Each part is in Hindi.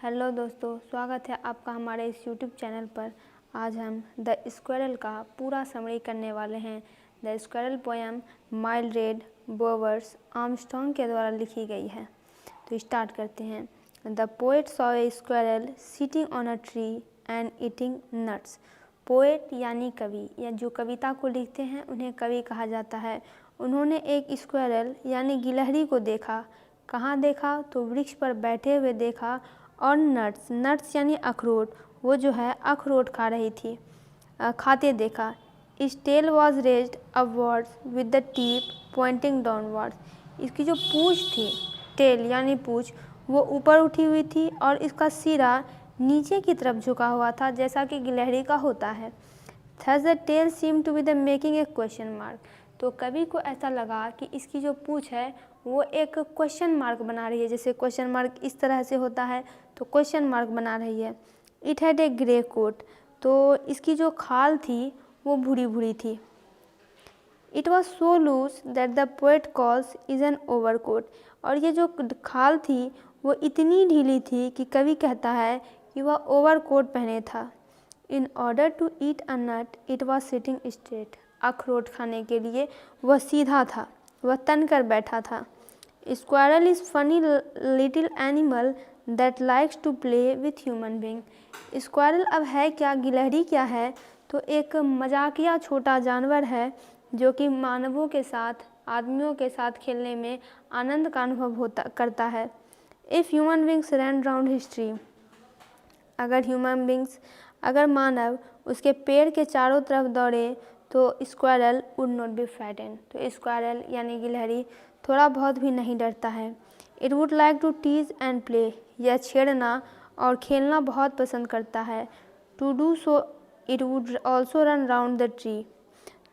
हेलो दोस्तों, स्वागत है आपका हमारे इस यूट्यूब चैनल पर। आज हम द स्क्विरल का पूरा समरी करने वाले हैं। द स्क्विरल पोयम माइल्ड्रेड बोवर्स आर्मस्ट्रॉन्ग के द्वारा लिखी गई है। तो स्टार्ट करते हैं। The poet saw a squirrel sitting on a tree and eating nuts. Poet यानी कवि, या जो कविता को लिखते हैं उन्हें कवि कहा जाता है। उन्होंने एक स्क्विरल यानी गिलहरी को देखा। कहाँ देखा? तो वृक्ष पर बैठे हुए देखा। और नट्स यानी अखरोट, वो जो है अखरोट खा रही थी, खाते देखा। इस tail was raised upwards with the tip pointing downwards. इसकी जो पूँछ थी, टेल यानी पूँछ, वो ऊपर उठी हुई थी और इसका सिरा नीचे की तरफ झुका हुआ था, जैसा कि गिलहरी का होता है। Thus the tail seemed to be the making a question mark। तो कवि को ऐसा लगा कि इसकी जो पूँछ है वो एक क्वेश्चन मार्क बना रही है। जैसे क्वेश्चन मार्क इस तरह से होता है तो क्वेश्चन मार्क बना रही है। It had a grey coat. तो इसकी जो खाल थी वो भूरी भूरी थी। It was so loose that the poet calls is an overcoat. और ये जो खाल थी वो इतनी ढीली थी कि कवि कहता है कि वह ओवरकोट पहने था। In order to eat a nut it was sitting straight. अखरोट खाने के लिए वह सीधा था, वह तन कर बैठा था। Squirrel is funny little animal that likes to play with human being. Squirrel अब है क्या, गिलहरी क्या है? तो एक मजाकिया छोटा जानवर है जो कि मानवों के साथ, आदमियों के साथ खेलने में आनंद का अनुभव करता है। If human beings run round his tree. अगर मानव उसके पेड़ के चारों तरफ दौड़े तो squirrel would not be frightened. तो स्क्वायरल यानी गिलहरी थोड़ा बहुत भी नहीं डरता है। It would like to tease and play. यह छेड़ना और खेलना बहुत पसंद करता है। To do so it would also run round the tree.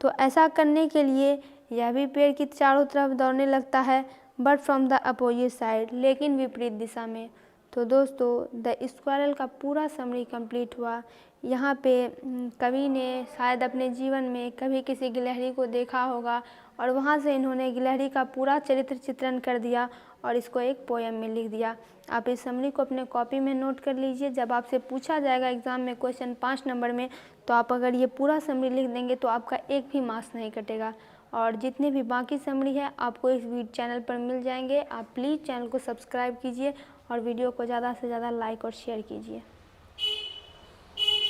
तो ऐसा करने के लिए यह भी पेड़ की चारों तरफ दौड़ने लगता है, but from the opposite side, लेकिन विपरीत दिशा में। तो दोस्तों, द स्क्वायरल का पूरा समरी कंप्लीट हुआ। यहाँ पे कवि ने शायद अपने जीवन में कभी किसी गिलहरी को देखा होगा और वहाँ से इन्होंने गिलहरी का पूरा चरित्र चित्रण कर दिया और इसको एक पोएम में लिख दिया। आप इस समरी को अपने कॉपी में नोट कर लीजिए। जब आपसे पूछा जाएगा एग्ज़ाम में क्वेश्चन 5 नंबर में, तो आप अगर ये पूरा समरी लिख देंगे तो आपका एक भी मार्क्स नहीं कटेगा। और जितने भी बाकी समरी है आपको इस चैनल पर मिल जाएंगे। आप प्लीज़ चैनल को सब्सक्राइब कीजिए और वीडियो को ज़्यादा से ज़्यादा लाइक और शेयर कीजिए।